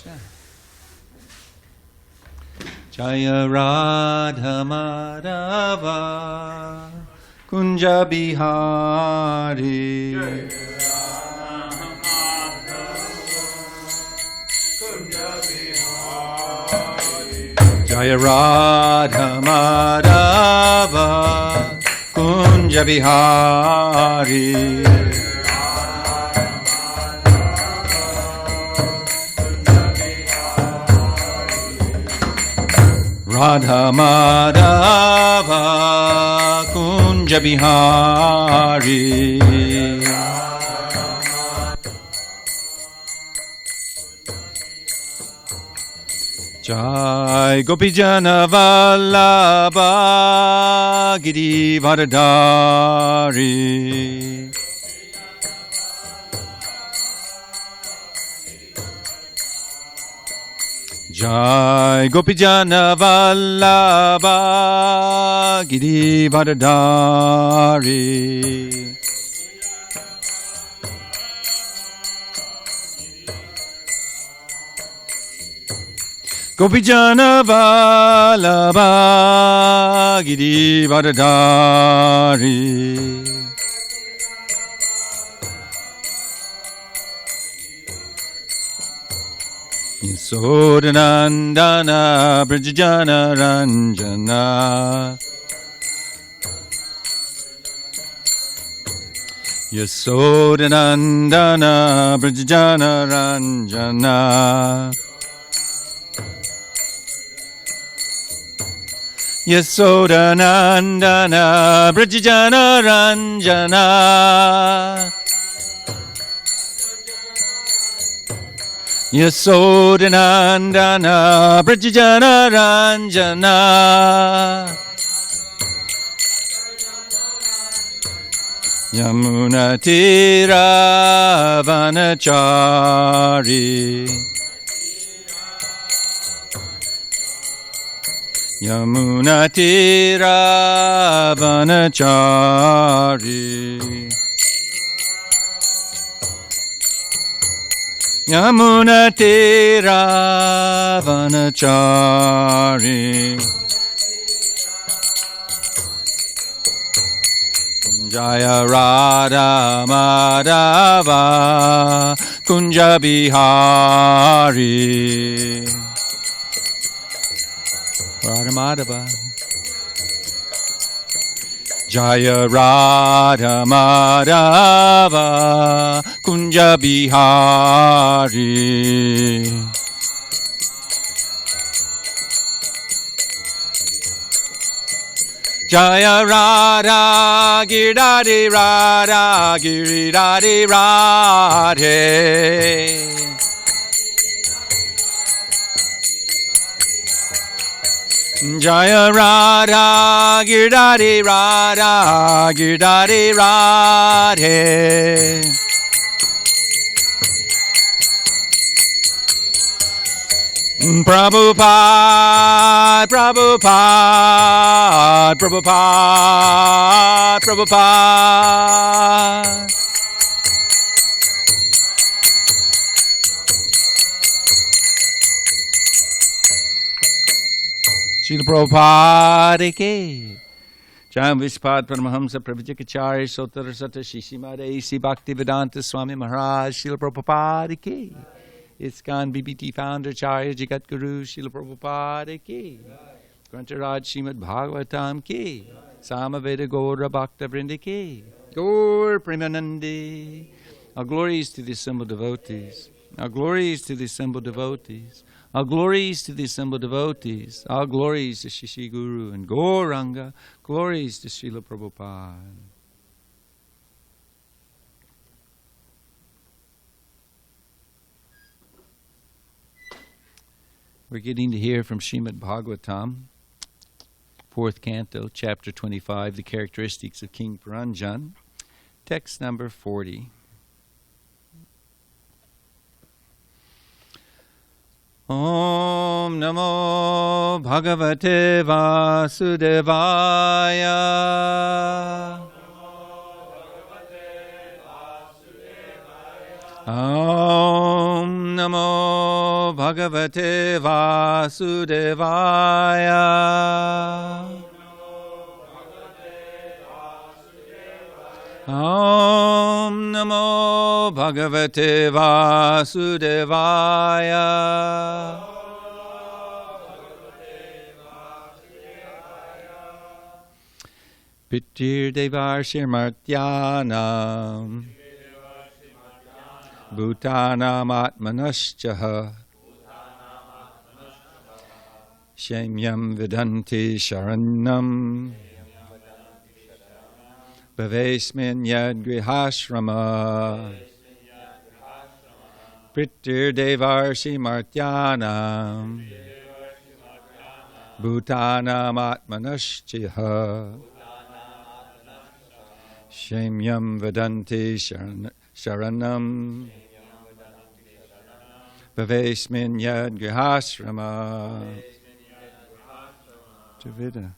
Krishna. Jaya Radha Madhava Kunja Bihari. Jaya Radha Madhava Kunja Bihari. Radha Madhava Kunja Bihari. Jai Gopijana Vallabha Giri Varadari. Jai Gopijana Vallabha Giri Varadari. Gopijana Vallabha Giri Varadari. Yasodanandana Brajajana Ranjana. Yasodanandana Brajajana Ranjana. Yasodanandana Brajajana Ranjana. Yasodanandana Brajajana Ranjana. Yamuna Tira Vanachari. Yamuna Tira Vanachari. Yamuna Tira Vanachari. Jaya Radha Madhava Kunja Bihari. Radha Madhava. Jaya Radha Madhava Kunja Bihari. Jaya Radha Giridhari Radha Giridhari Radhe. Jaya Radha Giridhari Radha Giridhari Radhe. Prabhupada, Prabhupada, Prabhupada, Prabhupada. Srila Prabhupada ki. Jai Vishpad Paramahamsa Prabhupada Sotar Sata Shishimade A.C. Bhaktivedanta Swami Maharaj Srila Prabhupada ki. ISKCON BBT founder Charya Jagat Guru Srila Prabhupada ki. Grantharaj Srimad Bhagavatam ki. Samaveda Gaura Bhakta Vrinda ki. Gaur Premanandi. Our glories to the assembled devotees. Our glories to the assembled devotees. Our glories to the assembled devotees. Our glories to Shishi Guru and Gauranga. Glories to Srila Prabhupada. We're getting to hear from Srimad Bhagavatam, 4th Canto, Chapter 25, the characteristics of King Puranjan, text number 40. Om Namo Bhagavate Vasudevaya. Om Namo Bhagavate Vasudevaya. Om Namo Bhagavate Vasudevaya. Pitir Devarshir Martyanam Bhutanam Atmanaschaha Shamyam Vidanti Sharanam Bhavesmin Yad Grihashrama Pitir Devarshi Martyanam Bhutanam Atmanaschaha Shamyam Vedanti Sharanam Bhavesmin Yad Grihashrama Javida.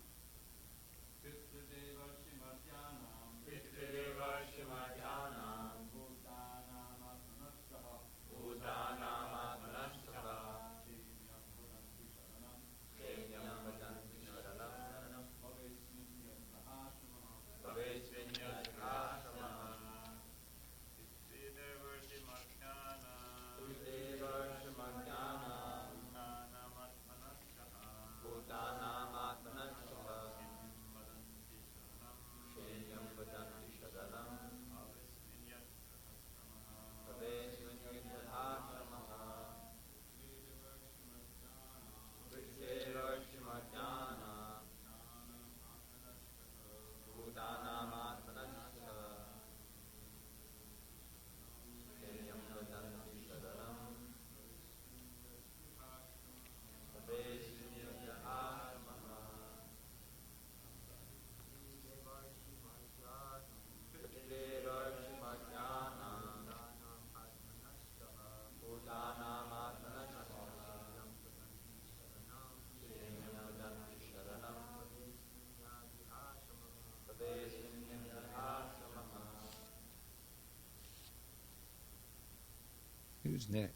Who's next?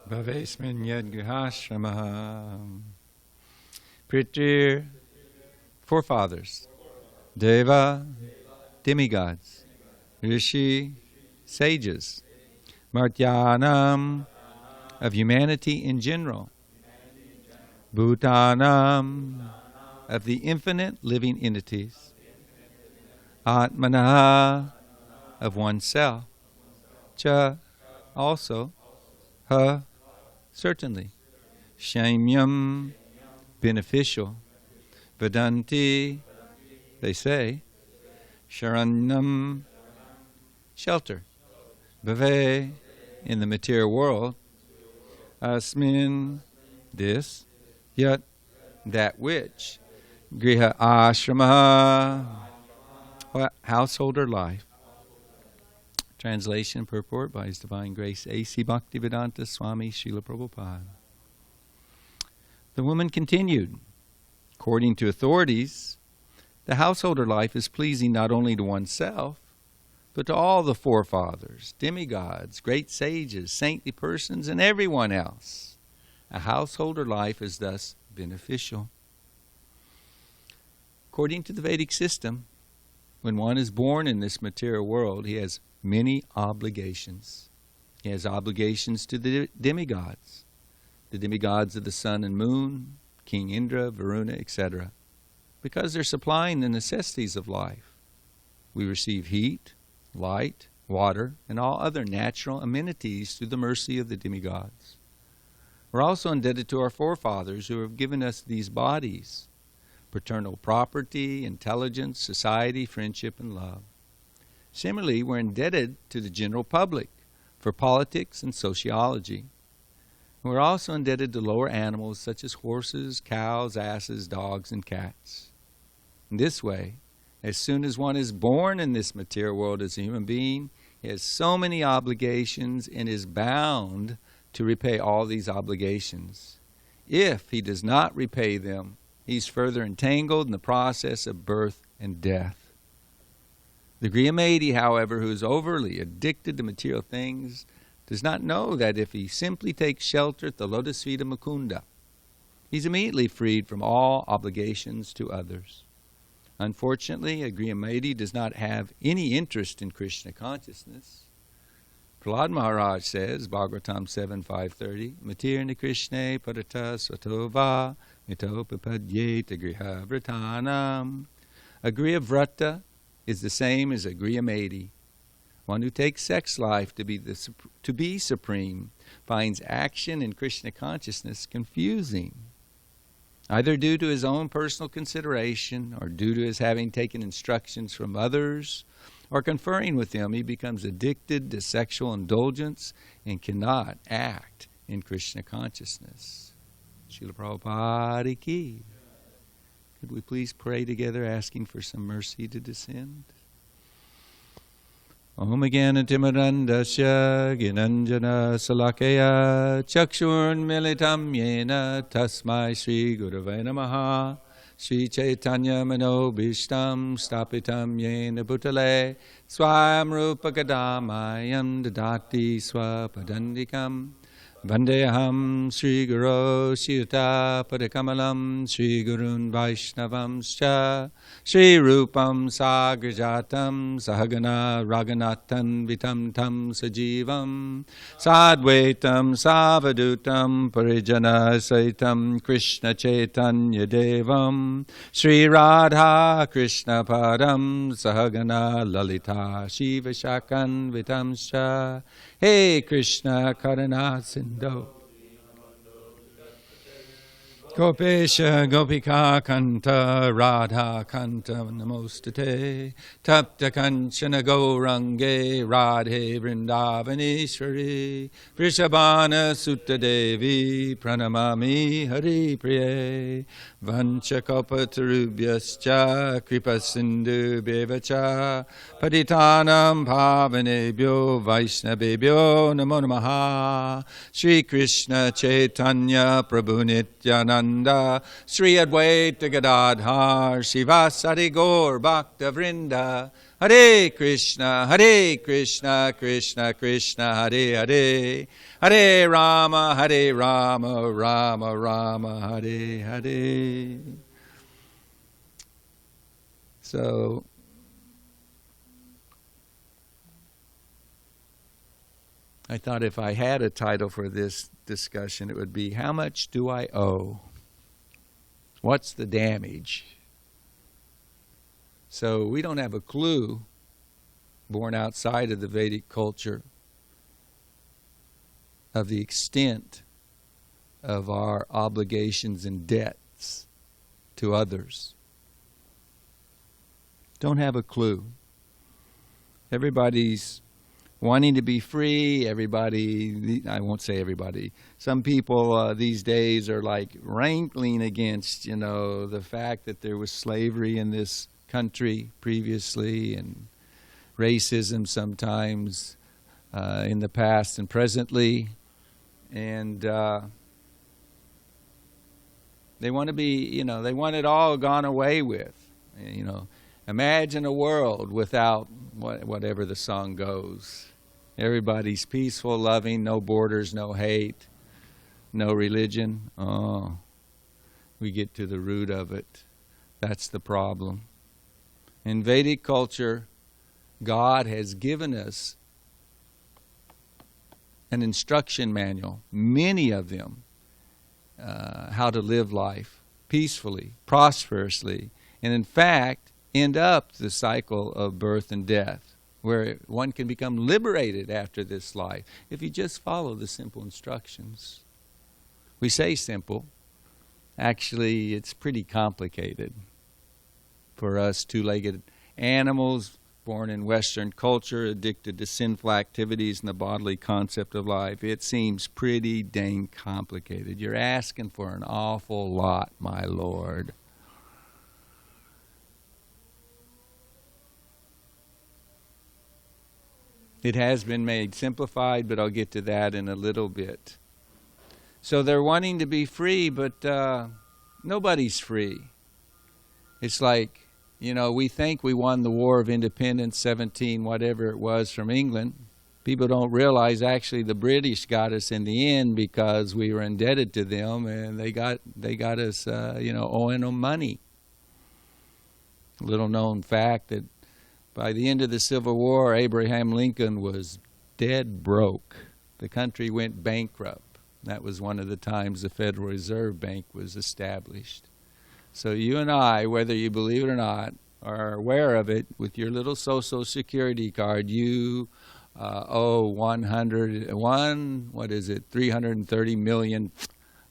Bhavesmin Yad Grihashrama. Pritir, forefathers. Deva, demigods. Rishi, sages. Martyanam, of humanity in general. Bhutanam, of the infinite living entities. Atmanaha, of oneself. Cha, also. Ha, certainly. Shamyam, beneficial. Vedanti, they say. Sharanam, shelter. Bhave, in the material world. Asmin, this. Yet, that which. Griha ashrama, householder life. Translation, purport by His Divine Grace A.C. Bhaktivedanta Swami Srila Prabhupada. The woman continued, according to authorities, the householder life is pleasing not only to oneself, but to all the forefathers, demigods, great sages, saintly persons, and everyone else. A householder life is thus beneficial. According to the Vedic system, when one is born in this material world, he has many obligations. He has obligations to the demigods of the sun and moon, King Indra, Varuna, etc., because they're supplying the necessities of life. We receive heat, light, water, and all other natural amenities through the mercy of the demigods. We're also indebted to our forefathers who have given us these bodies, paternal property, intelligence, society, friendship, and love. Similarly, we're indebted to the general public for politics and sociology. We're also indebted to lower animals such as horses, cows, asses, dogs, and cats. In this way, as soon as one is born in this material world as a human being, he has so many obligations and is bound to repay all these obligations. If he does not repay them, he's further entangled in the process of birth and death. The Griyamedi, however, who is overly addicted to material things, does not know that if he simply takes shelter at the lotus feet of Mukunda, he's immediately freed from all obligations to others. Unfortunately, a Griyamedi does not have any interest in Krishna consciousness. Prahlad Maharaj says, Bhagavatam 7.530, Matirna Krishna parata satova mito pipadyeta griha vratanam. A Griyavrata is the same as a Griyamedi. One who takes sex life to be supreme finds action in Krishna consciousness confusing, either due to his own personal consideration or due to his having taken instructions from others or conferring with them. He becomes addicted to sexual indulgence and cannot act in Krishna consciousness. Srila Prabhupada ki. Could we please pray together asking for some mercy to descend? Om Jnana-timirandasya Ginanjana Salakaya Chakshurn Militam Yena Tasmai Sri Gurave Namaha Sri Chaitanya Manobhishtam Stapitam Yena Bhutale Swayam Rupa Kadamayam Dadati Swapadandikam Vandeham Sri Guru Sita Padakamalam Sri Gurun Vaishnavamscha Sri Rupam Sagrajatam Sahagana Raganatan Vitam Tam Sajivam Sadvaitam Savadutam Parijana Saitam Krishna Chaitanya Devam Sri Radha Krishna Padam Sahagana Lalita Shiva Shakan Vitamscha. Hey Krishna Karuna Sindhu Gopesha Gopika Kanta Radha Kanta Namostate Tapta Kanchana Gaurange Radhe Vrindavaneshwari Vrishabhana Sutta Devi Pranamami Hari Priye Vanchakopatarubhyascha Kripa Sindhu Bevacha Patitanam Bhavanebhyo Vaishnavebhyo Namo Namaha Sri Krishna Chaitanya Prabhu Nityananda Sri Advaita Gadadhar Srivasadi Gaur Bhakta Vrinda Hare Krishna Krishna Krishna Hare Hare Hare Rama Rama Rama Hare Hare. So I thought if I had a title for this discussion, it would be, How Much Do I Owe? What's the damage? So we don't have a clue, born outside of the Vedic culture, of the extent of our obligations and debts to others. Don't have a clue. Everybody's wanting to be free. Everybody, I won't say everybody, some people these days are like rankling against, the fact that there was slavery in this country previously and racism sometimes in the past and presently. And they want to be, they want it all gone away with. Imagine a world without whatever the song goes. Everybody's peaceful, loving, no borders, no hate, no religion. Oh, we get to the root of it. That's the problem. In Vedic culture, God has given us an instruction manual, many of them, how to live life peacefully, prosperously, and in fact, end up the cycle of birth and death, where one can become liberated after this life if you just follow the simple instructions. We say simple. Actually, it's pretty complicated for us two-legged animals born in Western culture, addicted to sinful activities and the bodily concept of life. It seems pretty dang complicated. You're asking for an awful lot, my Lord. It has been made simplified, but I'll get to that in a little bit. So they're wanting to be free, but nobody's free. It's like, we think we won the War of Independence, 17, whatever it was, from England. People don't realize actually the British got us in the end because we were indebted to them, and they got us, owing them money. Little known fact that by the end of the Civil War, Abraham Lincoln was dead broke. The country went bankrupt. That was one of the times the Federal Reserve Bank was established. So you and I, whether you believe it or not, are aware of it. With your little Social Security card, you owe 330 million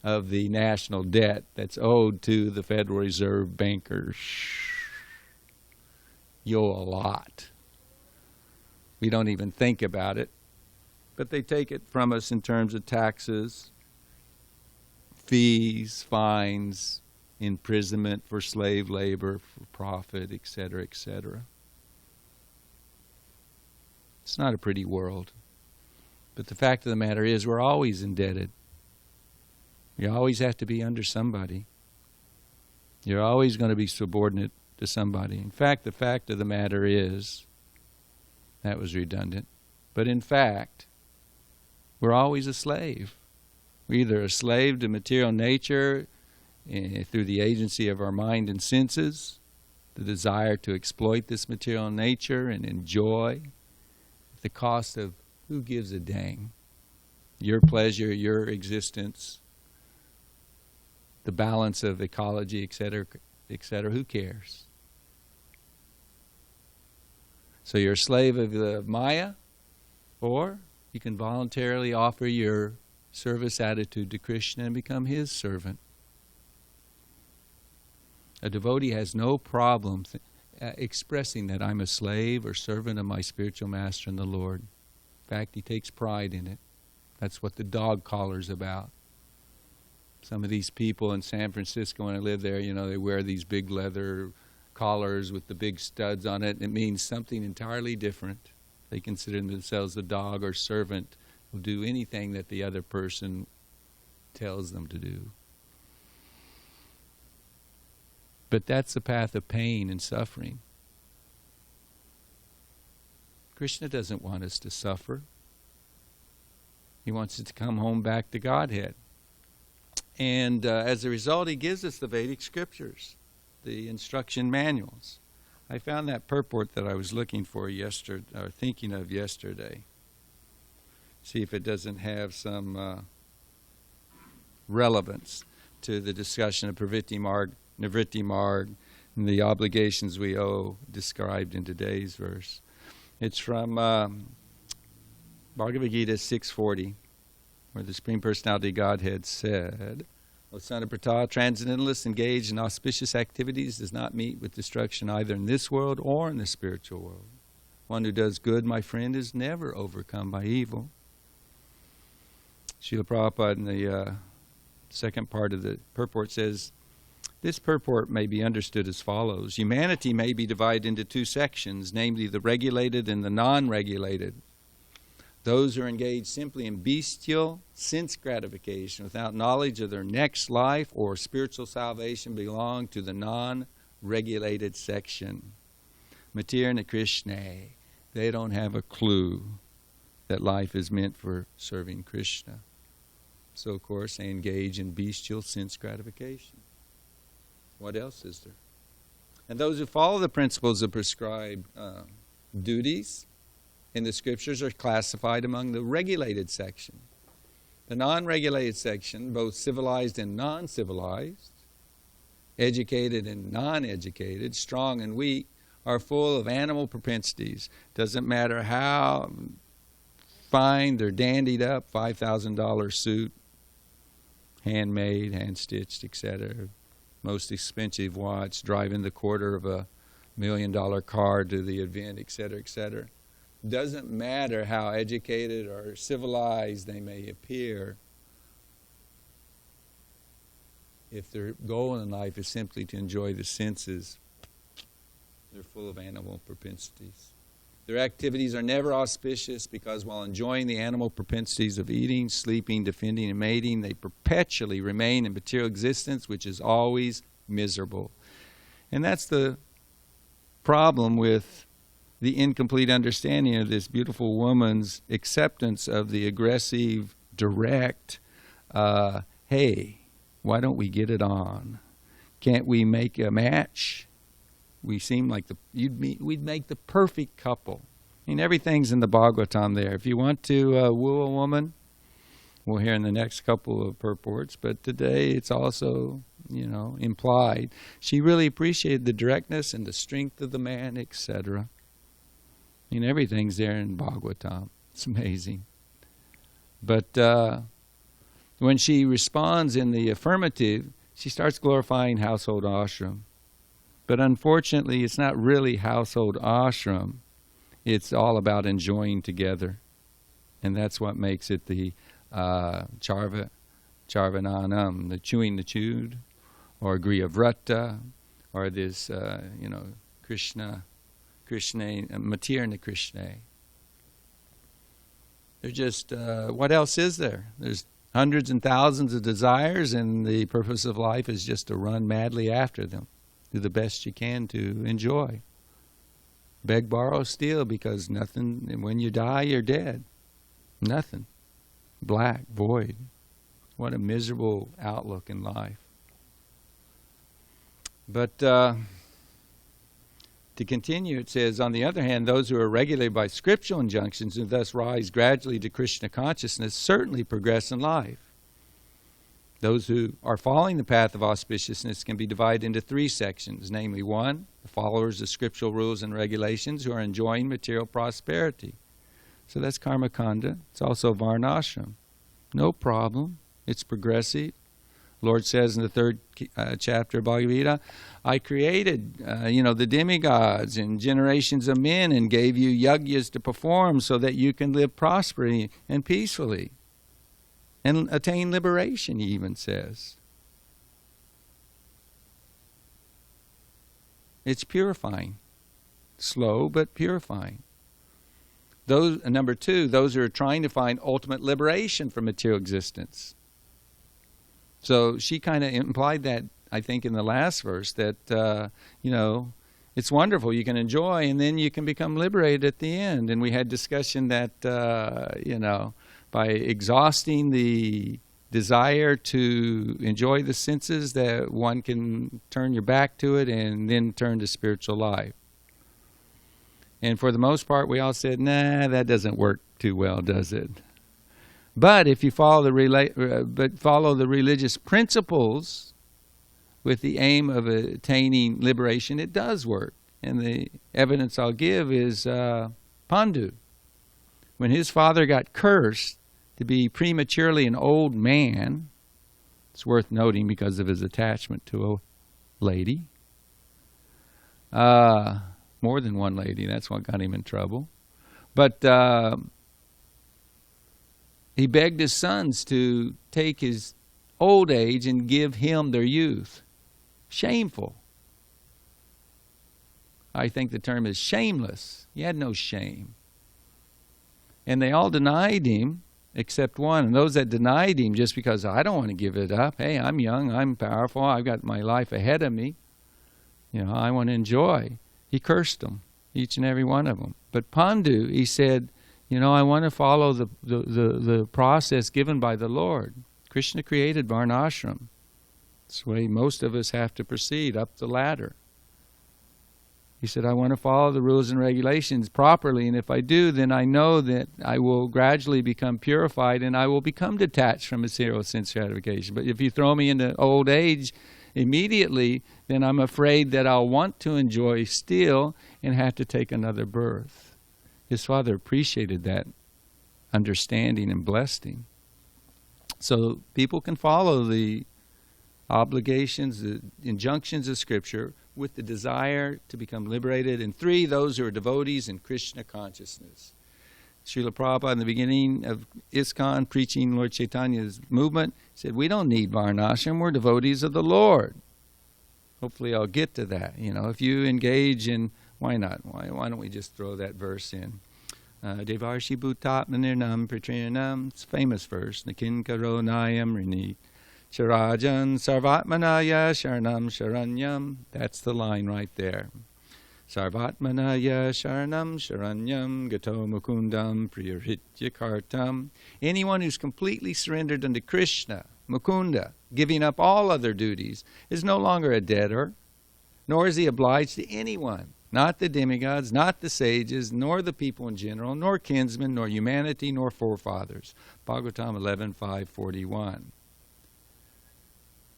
of the national debt that's owed to the Federal Reserve bankers. You owe a lot. We don't even think about it, but they take it from us in terms of taxes, fees, fines, imprisonment for slave labor, for profit, etc., etc. It's not a pretty world. But the fact of the matter is we're always indebted. You always have to be under somebody. You're always going to be subordinate to somebody. In fact, the fact of the matter is, that was redundant, but in fact, we're always a slave. We're either a slave to material nature through the agency of our mind and senses, the desire to exploit this material nature and enjoy at the cost of who gives a dang? Your pleasure, your existence, the balance of ecology, etc., etc. Who cares? So you're a slave of the Maya, or you can voluntarily offer your service attitude to Krishna and become his servant. A devotee has no problem expressing that I'm a slave or servant of my spiritual master and the Lord. In fact, he takes pride in it. That's what the dog collar's about. Some of these people in San Francisco, when I live there, they wear these big leather collars with the big studs on it. It means something entirely different. They consider themselves a dog or servant, will do anything that the other person tells them to do. But that's the path of pain and suffering. Krishna doesn't want us to suffer. He wants us to come home back to Godhead. And as a result, he gives us the Vedic scriptures, the instruction manuals. I found that purport that I was looking for yesterday, or thinking of yesterday. See if it doesn't have some relevance to the discussion of Pravritti Marg, Nivritti Marg, and the obligations we owe described in today's verse. It's from Bhagavad Gita 640, where the Supreme Personality of Godhead said, O son of Pratha, transcendentalist engaged in auspicious activities does not meet with destruction either in this world or in the spiritual world. One who does good, my friend, is never overcome by evil. Srila Prabhupada in the second part of the purport says, this purport may be understood as follows. Humanity may be divided into two sections, namely the regulated and the non-regulated. Those who are engaged simply in bestial sense gratification without knowledge of their next life or spiritual salvation belong to the non-regulated section. Matirna Krishna. They don't have a clue that life is meant for serving Krishna. So, of course, they engage in bestial sense gratification. What else is there? And those who follow the principles of prescribed duties in the scriptures are classified among the regulated section. The non-regulated section, both civilized and non-civilized, educated and non-educated, strong and weak, are full of animal propensities. Doesn't matter how fine they're dandied up, $5,000 suit, handmade, hand-stitched, etc., most expensive watch, driving the quarter of $1 million car to the event, etc., etc. Doesn't matter how educated or civilized they may appear, if their goal in life is simply to enjoy the senses, they're full of animal propensities. Their activities are never auspicious because while enjoying the animal propensities of eating, sleeping, defending, and mating, they perpetually remain in material existence, which is always miserable. And that's the problem with the incomplete understanding of this beautiful woman's acceptance of the aggressive, direct, hey, why don't we get it on? Can't we make a match? We seem like we'd make the perfect couple. I mean, everything's in the Bhagavatam there. If you want to woo a woman, we'll hear in the next couple of purports, but today it's also, implied. She really appreciated the directness and the strength of the man, etc. I mean, everything's there in Bhagavatam. It's amazing. But when she responds in the affirmative, she starts glorifying household ashram. But unfortunately, it's not really household ashram. It's all about enjoying together. And that's what makes it the charvananam, the chewing the chewed, or griyavrata, or this, Krishna, matirna Krishna. They're just, what else is there? There's hundreds and thousands of desires, and the purpose of life is just to run madly after them. Do the best you can to enjoy. Beg, borrow, steal, because nothing, and when you die, you're dead. Nothing. Black, void. What a miserable outlook in life. But to continue, it says, on the other hand, those who are regulated by scriptural injunctions and thus rise gradually to Krishna consciousness certainly progress in life. Those who are following the path of auspiciousness can be divided into three sections, namely, 1, the followers of scriptural rules and regulations who are enjoying material prosperity. So that's karma kanda. It's also varnashram. No problem. It's progressive. The Lord says in the 3rd chapter of Bhagavad Gita, I created, the demigods and generations of men and gave you yagyas to perform so that you can live prosperously and peacefully and attain liberation, he even says. It's purifying. Slow, but purifying. Number 2, those who are trying to find ultimate liberation from material existence. So she kind of implied that, I think, in the last verse, that, it's wonderful. You can enjoy, and then you can become liberated at the end. And we had discussion that, by exhausting the desire to enjoy the senses, that one can turn your back to it and then turn to spiritual life. And for the most part, we all said, nah, that doesn't work too well, does it? But if you follow the religious principles with the aim of attaining liberation, it does work. And the evidence I'll give is Pandu. When his father got cursed to be prematurely an old man, it's worth noting because of his attachment to a lady. More than one lady, that's what got him in trouble. But he begged his sons to take his old age and give him their youth. Shameful. I think the term is shameless. He had no shame. And they all denied him except one. And those that denied him just because, I don't want to give it up. Hey, I'm young, I'm powerful, I've got my life ahead of me. I want to enjoy. He cursed them, each and every one of them. But Pandu, he said, I want to follow the process given by the Lord. Krishna created varnashram. That's the way most of us have to proceed, up the ladder. He said, I want to follow the rules and regulations properly, and if I do, then I know that I will gradually become purified and I will become detached from material sense gratification. But if you throw me into old age immediately, then I'm afraid that I'll want to enjoy still and have to take another birth. His father appreciated that understanding and blessed him. So people can follow the obligations, the injunctions of Scripture with the desire to become liberated. And 3, those who are devotees in Krishna consciousness. Srila Prabhupada in the beginning of ISKCON, preaching Lord Chaitanya's movement, said, we don't need varnashram, we're devotees of the Lord. Hopefully I'll get to that. If you engage in Why not? Why don't we just throw that verse in? Devarshi bhutatmanirnam pritrinam. It's a famous verse. Nakin karo nayam rini. Charajan sarvatmanaya sharanam sharanyam. That's the line right there. Sarvatmanaya sharanam sharanyam gato mukundam priyarhitya kartam. Anyone who's completely surrendered unto Krishna, Mukunda, giving up all other duties, is no longer a debtor, nor is he obliged to anyone, not the demigods, not the sages, nor the people in general, nor kinsmen, nor humanity, nor forefathers. Bhagavatam 11:541.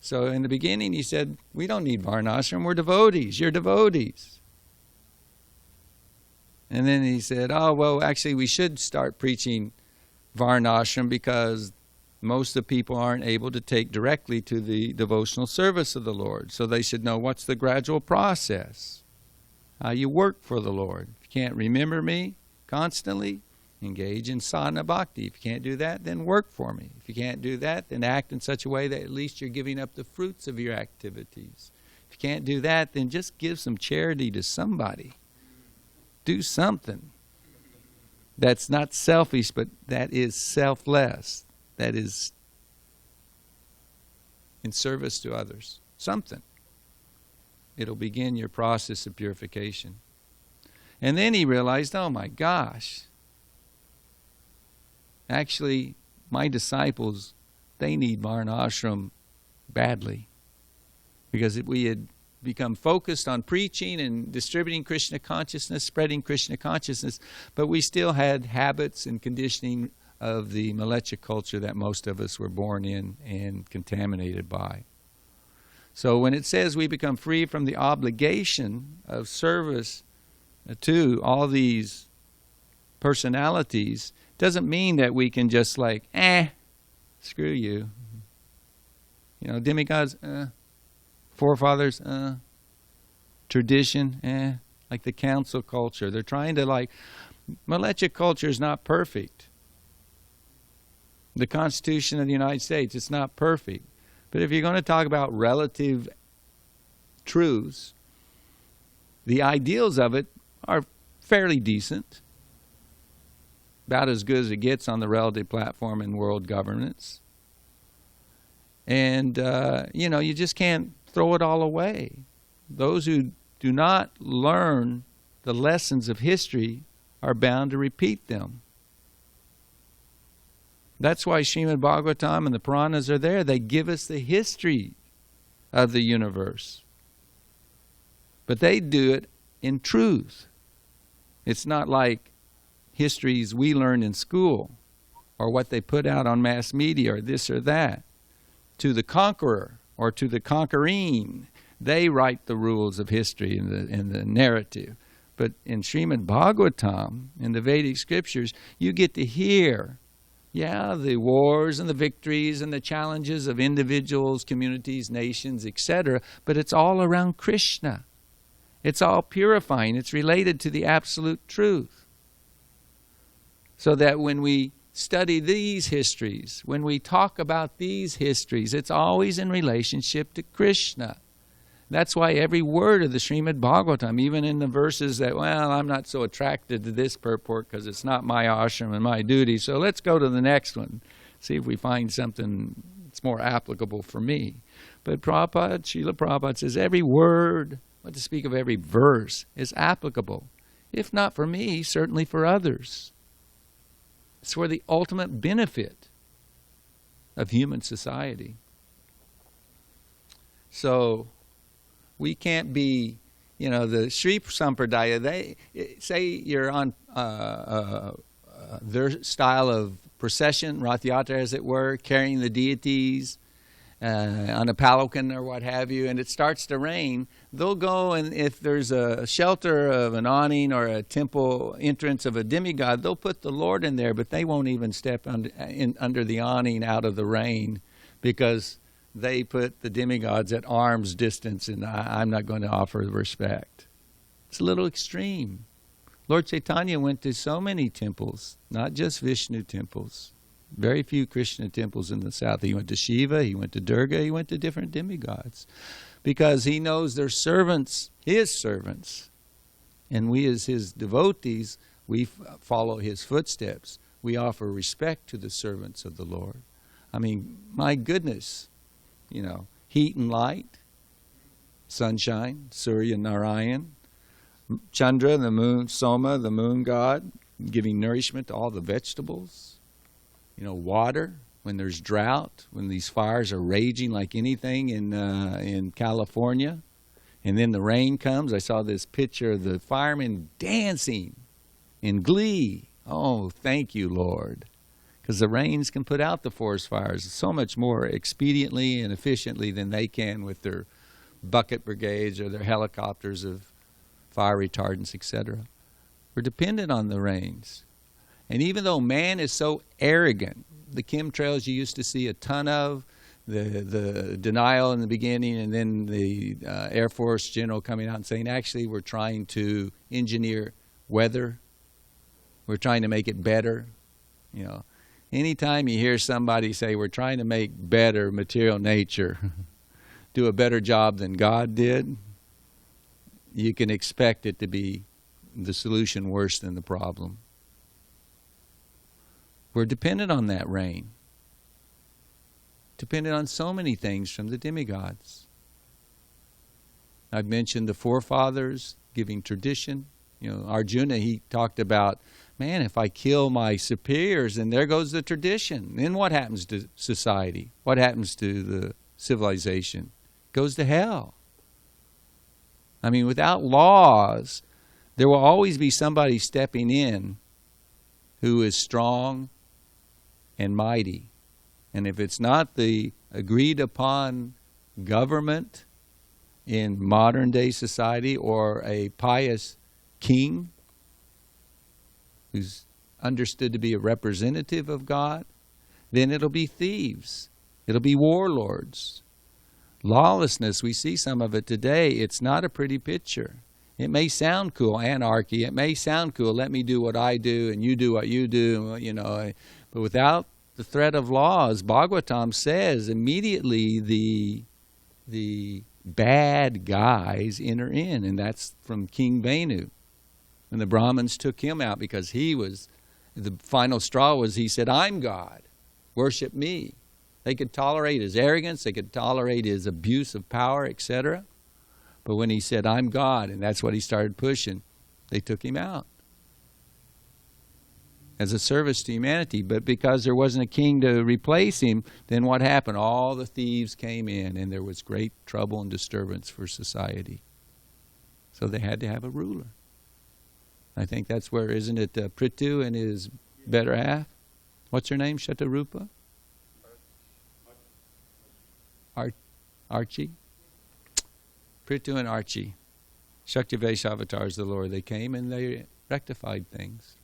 So in the beginning he said, we don't need varnashram, we're devotees, you're devotees. And then he said, oh, well, actually we should start preaching varnashram because most of the people aren't able to take directly to the devotional service of the Lord. So they should know what's the gradual process, how you work for the Lord. If you can't remember me constantly, engage in sadhana bhakti. If you can't do that, then work for me. If you can't do that, then act in such a way that at least you're giving up the fruits of your activities. If you can't do that, then just give some charity to somebody. Do something that's not selfish, but that is selfless. That is in service to others. Something. It'll begin your process of purification. And then he realized, oh my gosh, actually my disciples, they need varnashram badly. Because we had become focused on preaching and distributing Krishna consciousness, spreading Krishna consciousness, but we still had habits and conditioning of the Malecha culture that most of us were born in and contaminated by. So when it says we become free from the obligation of service to all these personalities, doesn't mean that we can just like, screw you. You know, demigods, forefathers, tradition, like the council culture. They're trying to like, Malecha culture is not perfect. The Constitution of the United States, it's not perfect. But if you're going to talk about relative truths, the ideals of it are fairly decent. About as good as it gets on the relative platform in world governance. And, you just can't throw it all away. Those who do not learn the lessons of history are bound to repeat them. That's why Srimad Bhagavatam and the Puranas are there. They give us the history of the universe. But they do it in truth. It's not like histories we learn in school or what they put out on mass media or this or that. To the conqueror or to the conquering, they write the rules of history in the narrative. But in Srimad Bhagavatam, in the Vedic scriptures, you get to hear the wars and the victories and the challenges of individuals, communities, nations, etc. But it's all around Krishna. It's all purifying. It's related to the absolute truth. So that when we study these histories, when we talk about these histories, it's always in relationship to Krishna. That's why every word of the Srimad Bhagavatam, even in the verses that, I'm not so attracted to this purport because it's not my ashram and my duty, so let's go to the next one, see if we find something that's more applicable for me. But Srila Prabhupada says every word, what to speak of every verse, is applicable. If not for me, certainly for others. It's for the ultimate benefit of human society. So we can't be, the Sri Sampradaya, they say you're on their style of procession, Rath Yatra as it were, carrying the deities on a palanquin or what have you, and it starts to rain, they'll go, and if there's a shelter of an awning or a temple entrance of a demigod, they'll put the Lord in there, but they won't even step under the awning out of the rain because they put the demigods at arm's distance, and I'm not going to offer respect. It's a little extreme. Lord Chaitanya went to so many temples, not just Vishnu temples. Very few Krishna temples in the south. He went to Shiva, he went to Durga, he went to different demigods. Because he knows they're servants, his servants. And we as his devotees, we follow his footsteps. We offer respect to the servants of the Lord. I mean, my goodness, heat and light, sunshine, Surya Narayan, Chandra, the moon, Soma, the moon god, giving nourishment to all the vegetables. Water, when there's drought, when these fires are raging like anything in California. And then the rain comes. I saw this picture of the firemen dancing in glee. Oh, thank you, Lord. Because the rains can put out the forest fires so much more expediently and efficiently than they can with their bucket brigades or their helicopters of fire retardants, etc. We're dependent on the rains. And even though man is so arrogant, the chemtrails you used to see a ton of, the denial in the beginning, and then the Air Force general coming out and saying, actually, we're trying to engineer weather. We're trying to make it better. Anytime you hear somebody say, we're trying to make better material nature, do a better job than God did, you can expect it to be the solution worse than the problem. We're dependent on that rain. Dependent on so many things from the demigods. I've mentioned the forefathers giving tradition. Arjuna, he talked about, man, if I kill my superiors, then there goes the tradition. Then what happens to society? What happens to the civilization? It goes to hell. I mean, without laws, there will always be somebody stepping in who is strong and mighty. And if it's not the agreed upon government in modern day society or a pious king who's understood to be a representative of God, then it'll be thieves. It'll be warlords. Lawlessness, we see some of it today. It's not a pretty picture. It may sound cool, anarchy. It may sound cool, let me do what I do and you do what you do, But without the threat of laws, Bhagavatam says immediately the bad guys enter in. And that's from King Venu. And the Brahmins took him out because he was, the final straw was he said, I'm God, worship me. They could tolerate his arrogance, they could tolerate his abuse of power, etc. But when he said, I'm God, and that's what he started pushing, they took him out as a service to humanity. But because there wasn't a king to replace him, then what happened? All the thieves came in, and there was great trouble and disturbance for society. So they had to have a ruler. I think that's where, isn't it, Prithu and his better half? What's her name? Shatarupa? Archie? Prithu and Archie. Shaktivesh avatars of the Lord. They came and they rectified things.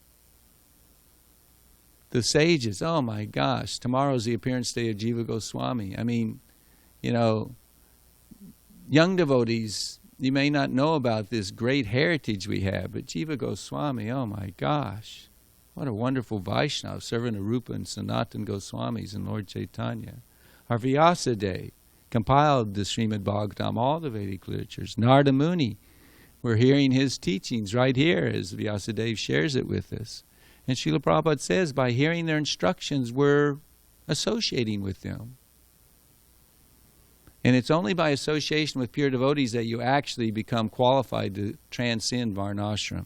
The sages, oh my gosh, tomorrow's the appearance day of Jiva Goswami. I mean, young devotees, you may not know about this great heritage we have, but Jiva Goswami, oh my gosh, what a wonderful Vaishnava, servant of Rupa and Sanatan Goswamis and Lord Chaitanya. Our Vyasadeva compiled the Srimad Bhagavatam, all the Vedic literatures. Narada Muni, we're hearing his teachings right here as Vyasadeva shares it with us. And Srila Prabhupada says by hearing their instructions, we're associating with them. And it's only by association with pure devotees that you actually become qualified to transcend Varnashram.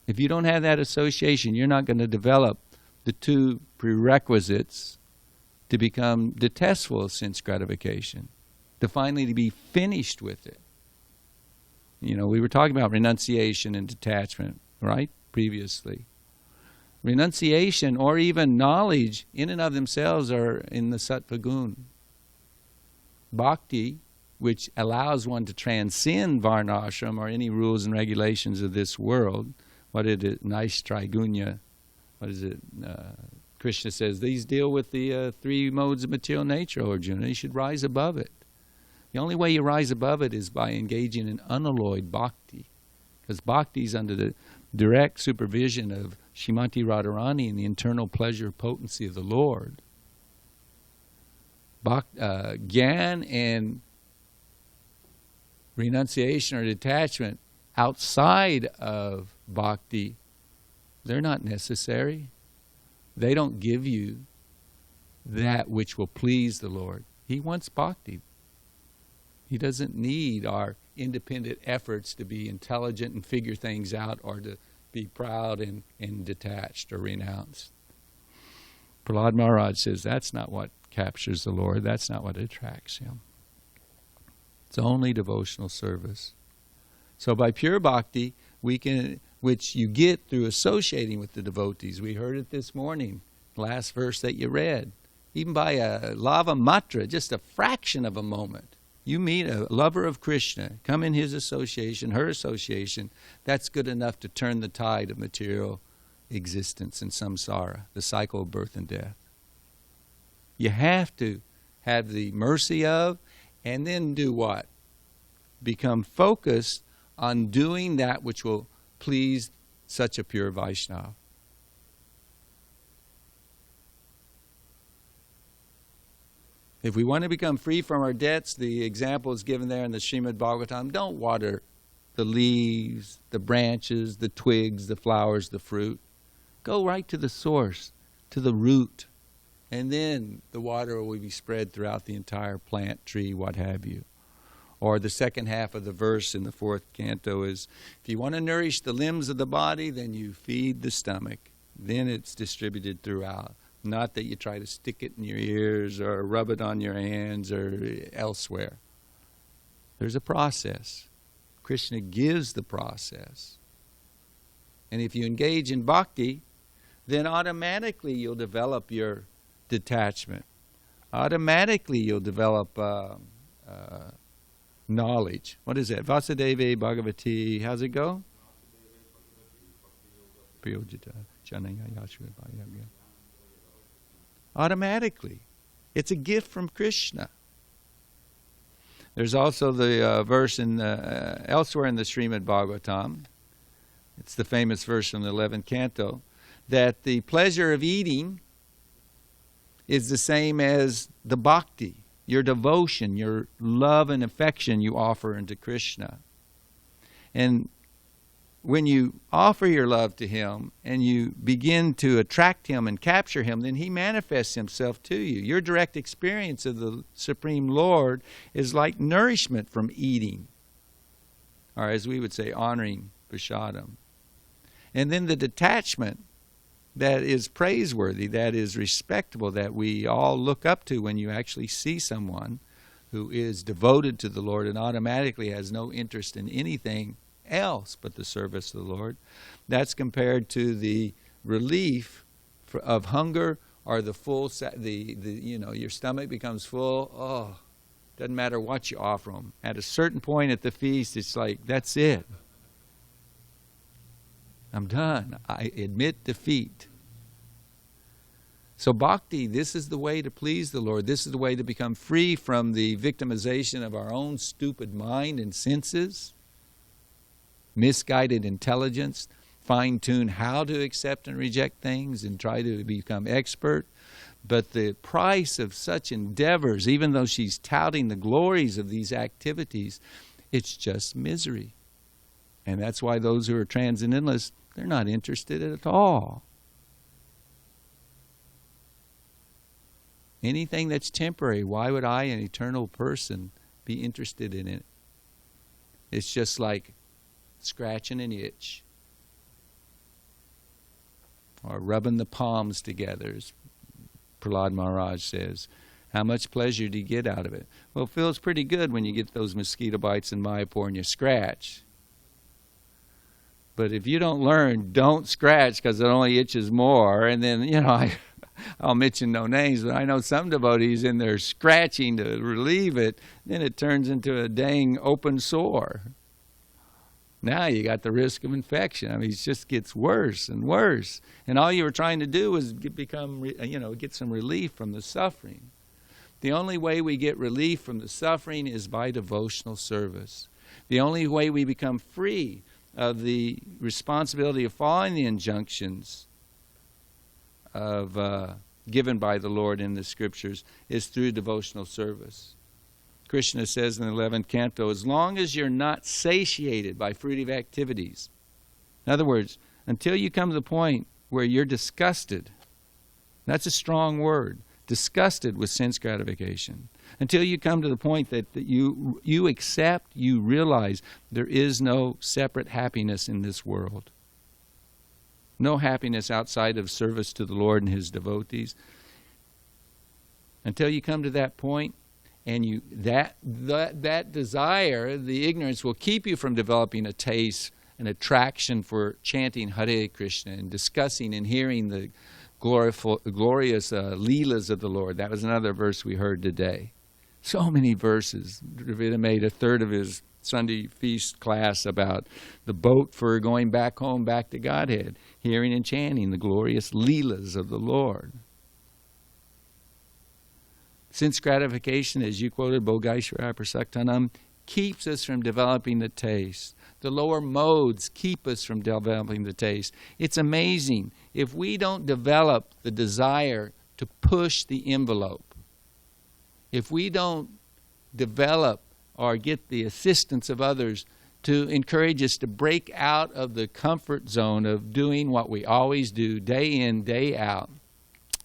If you don't have that association, you're not going to develop the two prerequisites to become detestful of sense gratification, to finally to be finished with it. We were talking about renunciation and detachment, right, previously. Renunciation or even knowledge in and of themselves are in the sattva gun. Bhakti, which allows one to transcend varnashram or any rules and regulations of this world. What is it? Nice trigunya. What is it? Krishna says these deal with the three modes of material nature, Arjuna. You should rise above it. The only way you rise above it is by engaging in unalloyed bhakti. Because bhakti is under the direct supervision of Srimati Radharani and the internal pleasure potency of the Lord. Gyan and renunciation or detachment outside of bhakti, they're not necessary. They don't give you that which will please the Lord. He wants bhakti. He doesn't need our independent efforts to be intelligent and figure things out, or to be proud and detached or renounced. Prahlad Maharaj says that's not what captures the Lord. That's not what attracts Him. It's only devotional service. So by pure bhakti, we can, which you get through associating with the devotees. We heard it this morning, last verse that you read. Even by a lava matra, just a fraction of a moment, you meet a lover of Krishna, come in his association, her association, that's good enough to turn the tide of material existence in samsara, the cycle of birth and death. You have to have the mercy of, and then do what? Become focused on doing that which will please such a pure Vaishnava. If we want to become free from our debts, the example is given there in the Srimad Bhagavatam. Don't water the leaves, the branches, the twigs, the flowers, the fruit. Go right to the source, to the root. And then the water will be spread throughout the entire plant, tree, what have you. Or the second half of the verse in the 4th canto is, if you want to nourish the limbs of the body, then you feed the stomach. Then it's distributed throughout. Not that you try to stick it in your ears or rub it on your hands or elsewhere. There's a process. Krishna gives the process. And if you engage in bhakti, then automatically you'll develop your detachment. Automatically you'll develop knowledge. What is that? Vasudeva Bhagavati. How's it go? Automatically. It's a gift from Krishna. There's also the verse in elsewhere in the Srimad Bhagavatam. It's the famous verse from the 11th canto, that the pleasure of eating is the same as the bhakti, your devotion, your love and affection you offer unto Krishna. And when you offer your love to Him and you begin to attract Him and capture Him, then He manifests Himself to you. Your direct experience of the Supreme Lord is like nourishment from eating, or as we would say, honoring prasadam. And then the detachment that is praiseworthy, that is respectable, that we all look up to when you actually see someone who is devoted to the Lord and automatically has no interest in anything else but the service of the Lord. That's compared to the relief of hunger, or the full, your stomach becomes full. Oh, doesn't matter what you offer them. At a certain point at the feast, it's like, that's it. I'm done. I admit defeat. So bhakti, this is the way to please the Lord. This is the way to become free from the victimization of our own stupid mind and senses, misguided intelligence, fine-tune how to accept and reject things and try to become expert. But the price of such endeavors, even though she's touting the glories of these activities, it's just misery. And that's why those who are transcendentalists, they're not interested at all. Anything that's temporary, why would I, an eternal person, be interested in it? It's just like scratching an itch, or rubbing the palms together, as Prahlad Maharaj says. How much pleasure do you get out of it? Well, it feels pretty good when you get those mosquito bites in Mayapur and you scratch. But if you don't learn, don't scratch, because it only itches more. And then, I'll mention no names, but I know some devotees in there scratching to relieve it, then it turns into a dang open sore. Now you got the risk of infection. I mean, it just gets worse and worse. And all you were trying to do was get some relief from the suffering. The only way we get relief from the suffering is by devotional service. The only way we become free of the responsibility of following the injunctions of given by the Lord in the Scriptures is through devotional service. Krishna says in the 11th canto, as long as you're not satiated by fruitive activities, in other words, until you come to the point where you're disgusted, that's a strong word, disgusted with sense gratification, until you come to the point that you accept, you realize there is no separate happiness in this world. No happiness outside of service to the Lord and His devotees. Until you come to that point, and that desire, the ignorance, will keep you from developing a taste, an attraction for chanting Hare Krishna and discussing and hearing the glorious leelas of the Lord. That was another verse we heard today. So many verses. Dravida made a third of his Sunday feast class about the boat for going back home, back to Godhead, hearing and chanting the glorious leelas of the Lord. Sense gratification, as you quoted, Bhogaishvara Prasaktanam, keeps us from developing the taste. The lower modes keep us from developing the taste. It's amazing. If we don't develop the desire to push the envelope, if we don't develop or get the assistance of others to encourage us to break out of the comfort zone of doing what we always do, day in, day out.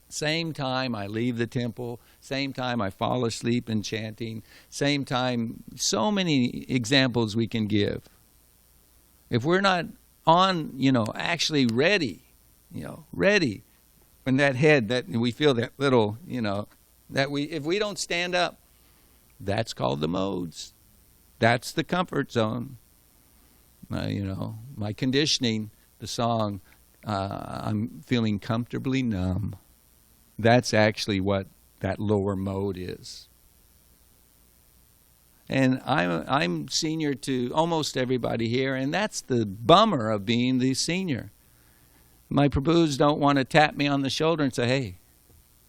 Same time I leave the temple, same time I fall asleep in chanting, same time, so many examples we can give. If we're not on, actually ready, ready, when that head, that we feel that little, if we don't stand up, that's called the modes. That's the comfort zone. My conditioning, the song, I'm feeling comfortably numb. That's actually what that lower mode is. And I'm senior to almost everybody here, and that's the bummer of being the senior. My Prabhus don't want to tap me on the shoulder and say, hey,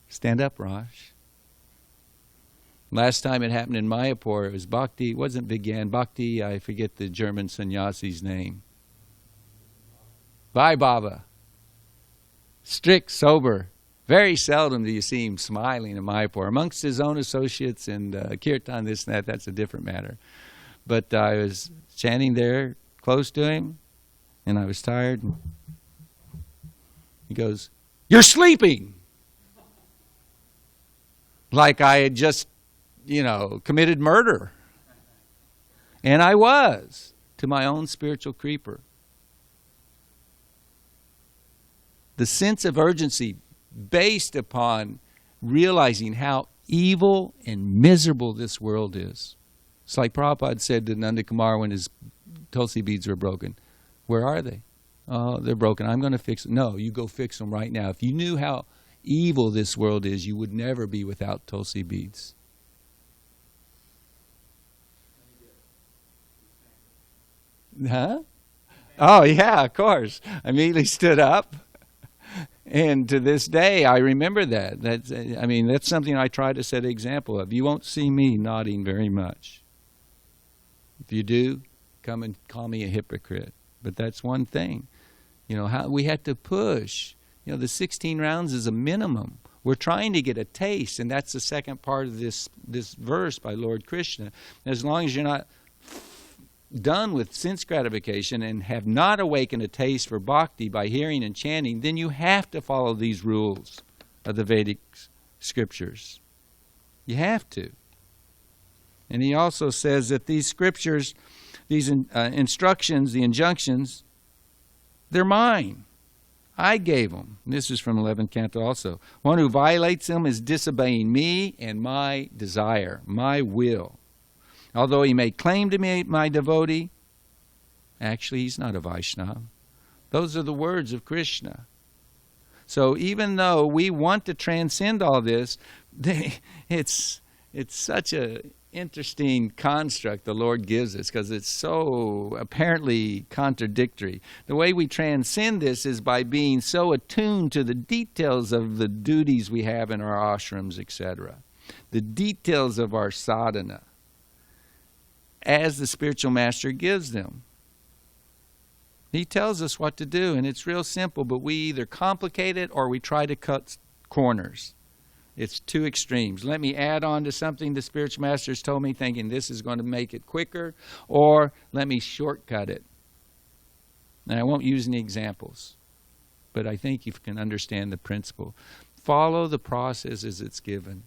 stand up, Raj. Last time it happened in Mayapur, it was Bhakti, it wasn't Vigyan, Bhakti, I forget the German sannyasi's name. Bye, Baba. Strict, sober. Very seldom do you see him smiling in Mayapur. Amongst his own associates and kirtan, this and that, that's a different matter. But I was chanting there close to him, and I was tired. And he goes, "You're sleeping!" Like I had just, committed murder. And I was, to my own spiritual creeper. The sense of urgency based upon realizing how evil and miserable this world is. It's like Prabhupada said to Nanda Kumar when his Tulsi beads were broken. Where are they? Oh, they're broken. I'm going to fix them. No, you go fix them right now. If you knew how evil this world is, you would never be without Tulsi beads. Huh? Oh, yeah, of course. I immediately stood up. And to this day, I remember that. That's something I try to set an example of. You won't see me nodding very much. If you do, come and call me a hypocrite. But that's one thing. How we had to push. The 16 rounds is a minimum. We're trying to get a taste, and that's the second part of this verse by Lord Krishna. As long as you're not done with sense gratification and have not awakened a taste for bhakti by hearing and chanting, then you have to follow these rules of the Vedic scriptures. You have to. And he also says that these scriptures, these instructions, the injunctions, they're mine. I gave them. This is from 11th canto also. One who violates them is disobeying me and my desire, my will. Although he may claim to be my devotee, actually he's not a Vaishnava. Those are the words of Krishna. So even though we want to transcend all this, it's such an interesting construct the Lord gives us because it's so apparently contradictory. The way we transcend this is by being so attuned to the details of the duties we have in our ashrams, etc. The details of our sadhana, as the spiritual master gives them. He tells us what to do, and it's real simple, but we either complicate it or we try to cut corners. It's two extremes. Let me add on to something the spiritual masters told me, thinking this is going to make it quicker, or let me shortcut it. And I won't use any examples, but I think you can understand the principle. Follow the process as it's given.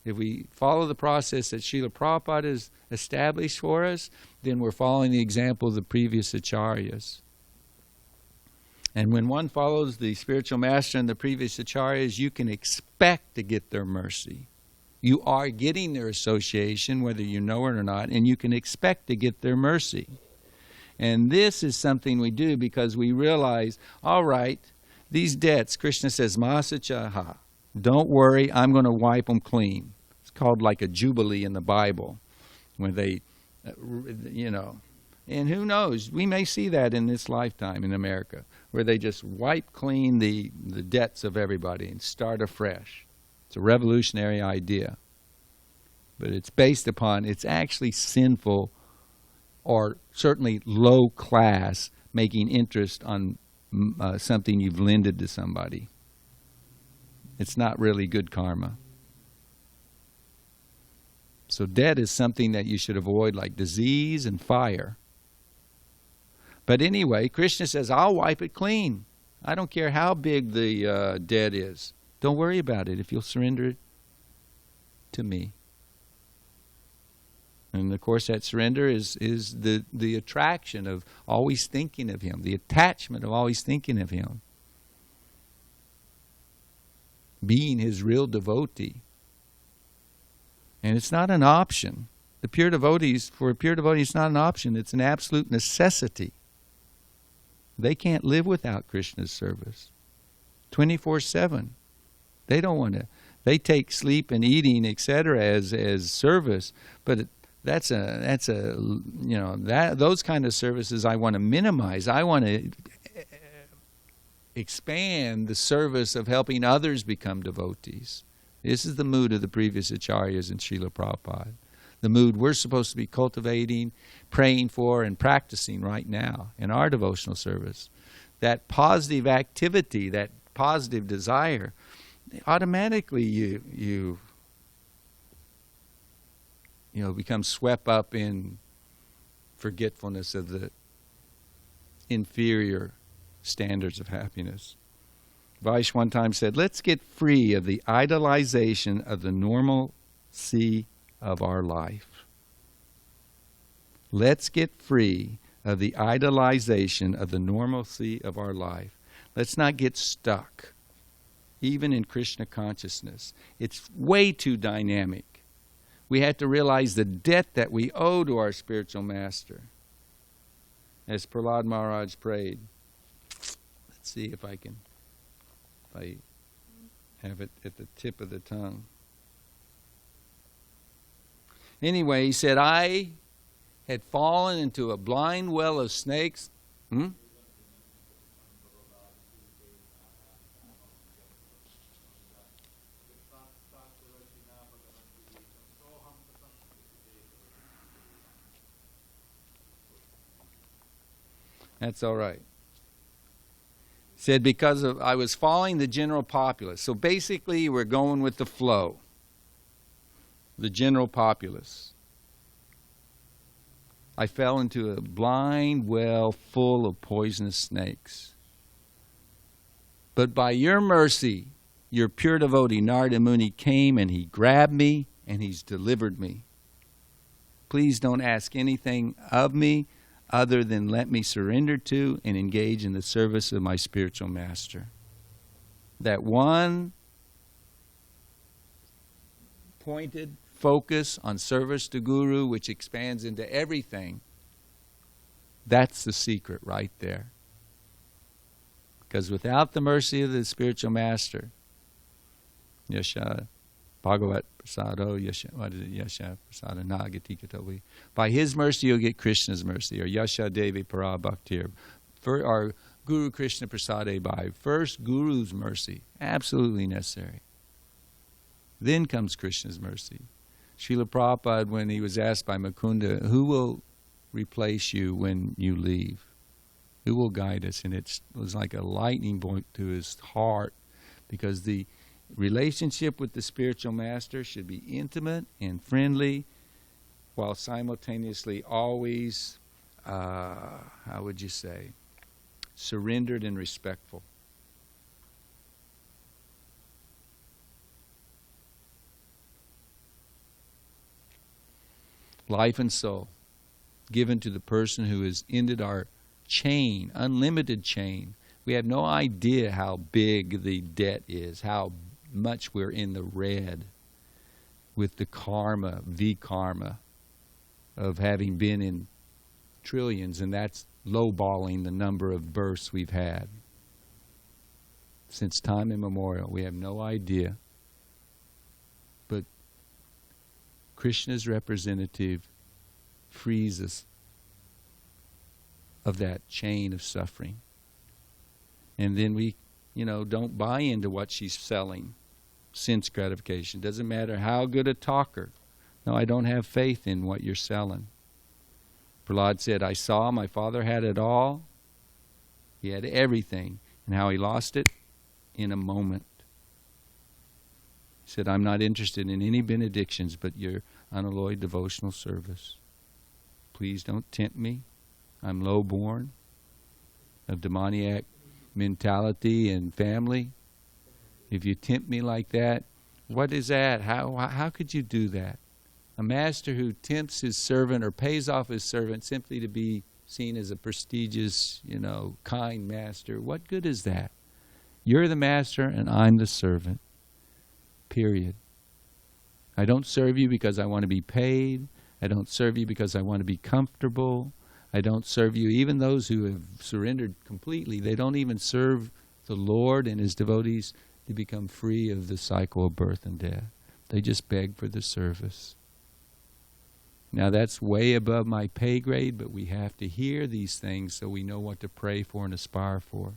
If we follow the process that Srila Prabhupada has established for us, then we're following the example of the previous acharyas. And when one follows the spiritual master and the previous acharyas, you can expect to get their mercy. You are getting their association, whether you know it or not, and you can expect to get their mercy. And this is something we do because we realize, all right, these debts, Krishna says, Masachaha, don't worry, I'm going to wipe them clean. It's called like a jubilee in the Bible, when they, and who knows, we may see that in this lifetime in America, where they just wipe clean the debts of everybody and start afresh. It's a revolutionary idea. But it's based upon, it's actually sinful or certainly low class making interest on something you've lended to somebody. It's not really good karma. So debt is something that you should avoid, like disease and fire. But anyway, Krishna says, I'll wipe it clean. I don't care how big the debt is. Don't worry about it if you'll surrender it to me. And of course that surrender is the attraction of always thinking of Him, the attachment of always thinking of Him. Being His real devotee. And it's not an option. For a pure devotee, it's not an option. It's an absolute necessity. They can't live without Krishna's service. 24/7. They don't want to. They take sleep and eating, etc., as service. But those kind of services I want to minimize. I want to expand the service of helping others become devotees. This is the mood of the previous acharyas and Srila Prabhupada. The mood we're supposed to be cultivating, praying for, and practicing right now in our devotional service. That positive activity, that positive desire, automatically you become swept up in forgetfulness of the inferior standards of happiness. Vaish one time said, let's get free of the idolization of the normalcy of our life. Let's get free of the idolization of the normalcy of our life. Let's not get stuck, even in Krishna consciousness. It's way too dynamic. We have to realize the debt that we owe to our spiritual master. As Prahlad Maharaj prayed. Let's see if I have it at the tip of the tongue. Anyway, he said, I had fallen into a blind well of snakes. That's all right. Said because I was following the general populace. So basically we're going with the flow. The general populace. I fell into a blind well full of poisonous snakes. But by your mercy, your pure devotee Narada Muni came and he grabbed me and he's delivered me. Please don't ask anything of me other than let me surrender to and engage in the service of my spiritual master. That one pointed focus on service to Guru, which expands into everything, that's the secret right there. Because without the mercy of the spiritual master, Yasha Bhagavat Prasado, Yasha Prasada Nagati Katavi. By his mercy you'll get Krishna's mercy, or Yasha Devi Para Bhaktir. Or Guru Krishna Prasade Bhai. First Guru's mercy, absolutely necessary. Then comes Krishna's mercy. Srila Prabhupada, when he was asked by Mukunda, who will replace you when you leave? Who will guide us? And it was like a lightning bolt to his heart, because relationship with the spiritual master should be intimate and friendly, while simultaneously always, how would you say, surrendered and respectful. Life and soul given to the person who has ended our chain, unlimited chain. We have no idea how big the debt is, how much we're in the red with the karma, karma of having been in trillions, and that's lowballing the number of births we've had since time immemorial. We have no idea. But Krishna's representative frees us of that chain of suffering. And then we, don't buy into what she's selling. Sense gratification. Doesn't matter how good a talker. No, I don't have faith in what you're selling. Prahlad said, I saw my father had it all. He had everything. And how he lost it in a moment. He said, I'm not interested in any benedictions but your unalloyed devotional service. Please don't tempt me. I'm low-born, of demoniac mentality and family. If you tempt me like that, what is that? How could you do that? A master who tempts his servant or pays off his servant simply to be seen as a prestigious, kind master, what good is that? You're the master and I'm the servant. Period. I don't serve you because I want to be paid. I don't serve you because I want to be comfortable. I don't serve you, even those who have surrendered completely, they don't even serve the Lord and His devotees to become free of the cycle of birth and death. They just beg for the service. Now that's way above my pay grade, but we have to hear these things so we know what to pray for and aspire for.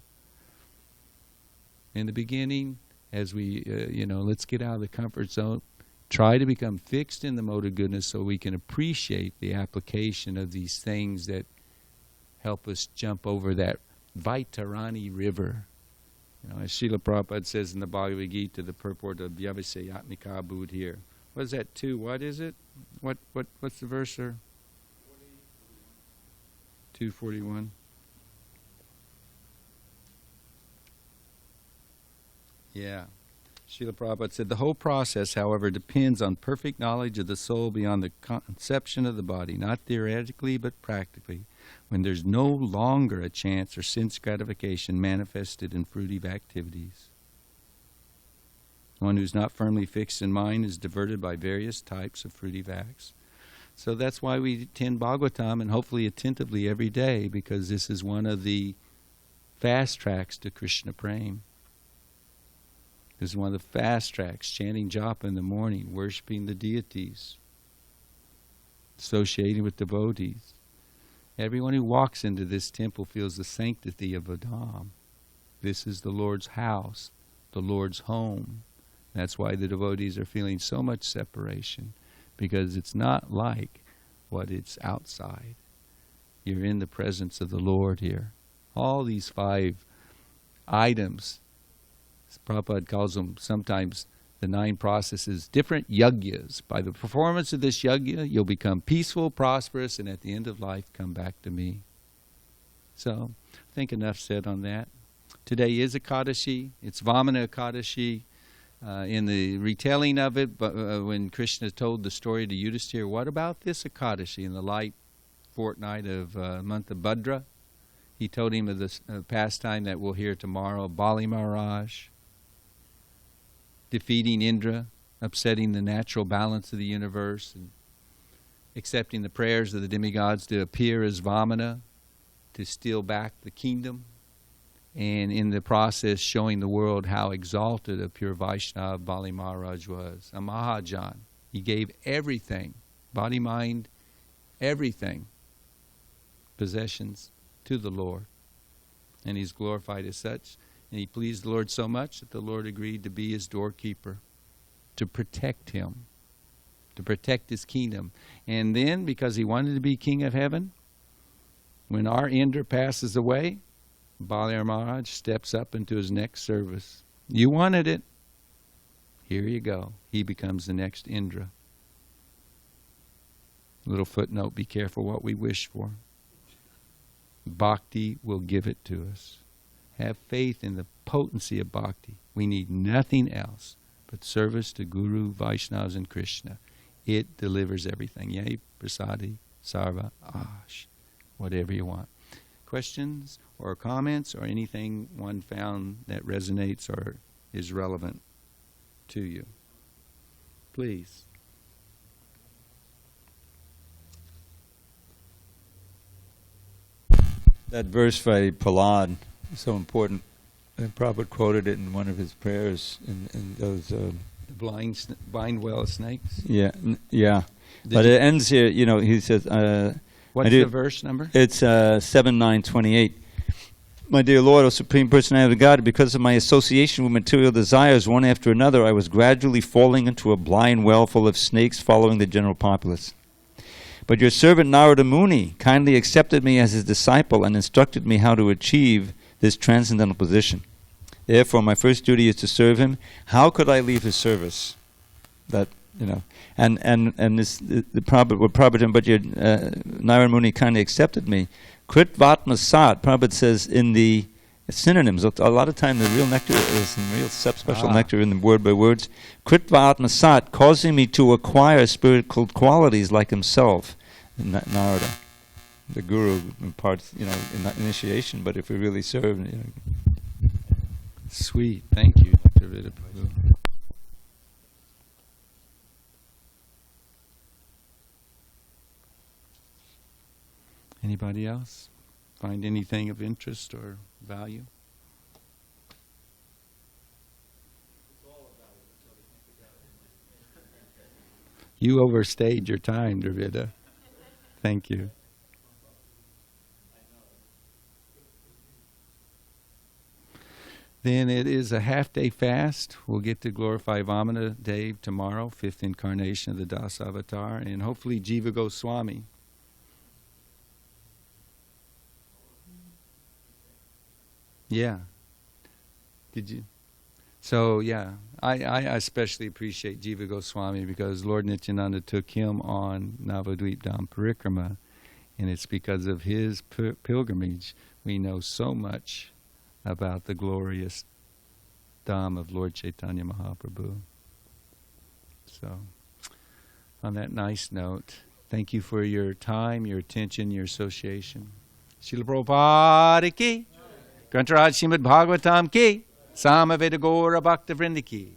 In the beginning, as we, let's get out of the comfort zone. Try to become fixed in the mode of goodness so we can appreciate the application of these things that help us jump over that Vaitarani river. As Srila Prabhupada says in the Bhagavad Gita, the purport of Vyavasayatmika Buddhi here. What is that too? What is it? What's the verse, sir? 241. Yeah. Srila Prabhupada said, the whole process, however, depends on perfect knowledge of the soul beyond the conception of the body, not theoretically but practically, when there's no longer a chance or sense gratification manifested in fruitive activities. One who's not firmly fixed in mind is diverted by various types of fruitive acts. So that's why we attend Bhagavatam and hopefully attentively every day, because this is one of the fast tracks to Krishna Prem. This is one of the fast tracks, chanting japa in the morning, worshiping the deities, associating with devotees. Everyone who walks into this temple feels the sanctity of Vadam. This is the Lord's house, the Lord's home. That's why the devotees are feeling so much separation, because it's not like what it's outside. You're in the presence of the Lord here. All these 5 items, Prabhupada calls them sometimes the 9 processes, different yagyas. By the performance of this yagya, you'll become peaceful, prosperous, and at the end of life, come back to me. So, I think enough said on that. Today is Ekadashi. It's Vamana Ekadashi. In the retelling of it, when Krishna told the story to Yudhisthira, what about this Ekadashi in the light fortnight of month of Bhadra? He told him of the pastime that we'll hear tomorrow, Bali Maharaj, defeating Indra, upsetting the natural balance of the universe, and accepting the prayers of the demigods to appear as Vamana, to steal back the kingdom, and in the process showing the world how exalted a pure Vaishnava Bali Maharaj was, a Mahajan. He gave everything, body, mind, everything, possessions, to the Lord. And he's glorified as such. And he pleased the Lord so much that the Lord agreed to be his doorkeeper, to protect him, to protect his kingdom. And then, because he wanted to be king of heaven, when our Indra passes away, Bali Maharaj steps up into his next service. You wanted it. Here you go. He becomes the next Indra. Little footnote, be careful what we wish for. Bhakti will give it to us. Have faith in the potency of bhakti. We need nothing else but service to Guru, Vaishnavas, and Krishna. It delivers everything. Yay, prasadi, sarva, ash, whatever you want. Questions or comments or anything one found that resonates or is relevant to you? Please. That verse by Prahlad is so important. And Prabhupada quoted it in one of his prayers in those... the blind well of snakes? Yeah. But it ends here, he says... What's the verse number? It's 7:9:28. My dear Lord, O Supreme Personality of God, because of my association with material desires, one after another, I was gradually falling into a blind well full of snakes following the general populace. But your servant Narada Muni kindly accepted me as his disciple and instructed me how to achieve this transcendental position. Therefore, my first duty is to serve him. How could I leave his service? And this the Prabhupada, but your Narada Muni kindly accepted me. Kritvatma Sat, Prabhupada says in the synonyms, a lot of time the real nectar is some real special nectar in the word by words. Kritvatma Sat, causing me to acquire spiritual qualities like himself. Narada, the Guru imparts, in initiation, but if we really serve, Sweet, thank you, Dr. Vidaprabhu. Anybody else find anything of interest or value? You overstayed your time, Dravida. Thank you. Then it is a half-day fast. We'll get to glorify Vamana Dev tomorrow, 5th incarnation of the Dasa Avatar, and hopefully Jiva Goswami. Yeah. Did you? So, yeah, I especially appreciate Jiva Goswami because Lord Nityananda took him on Navadvip Dham Parikrama, and it's because of his pilgrimage we know so much about the glorious Dham of Lord Chaitanya Mahaprabhu. So, on that nice note, thank you for your time, your attention, your association. Srila Prabhupada ki, Grantaraj Srimad Bhagavatam ki, Samaveda Gaura Bhakta Vrinda ki.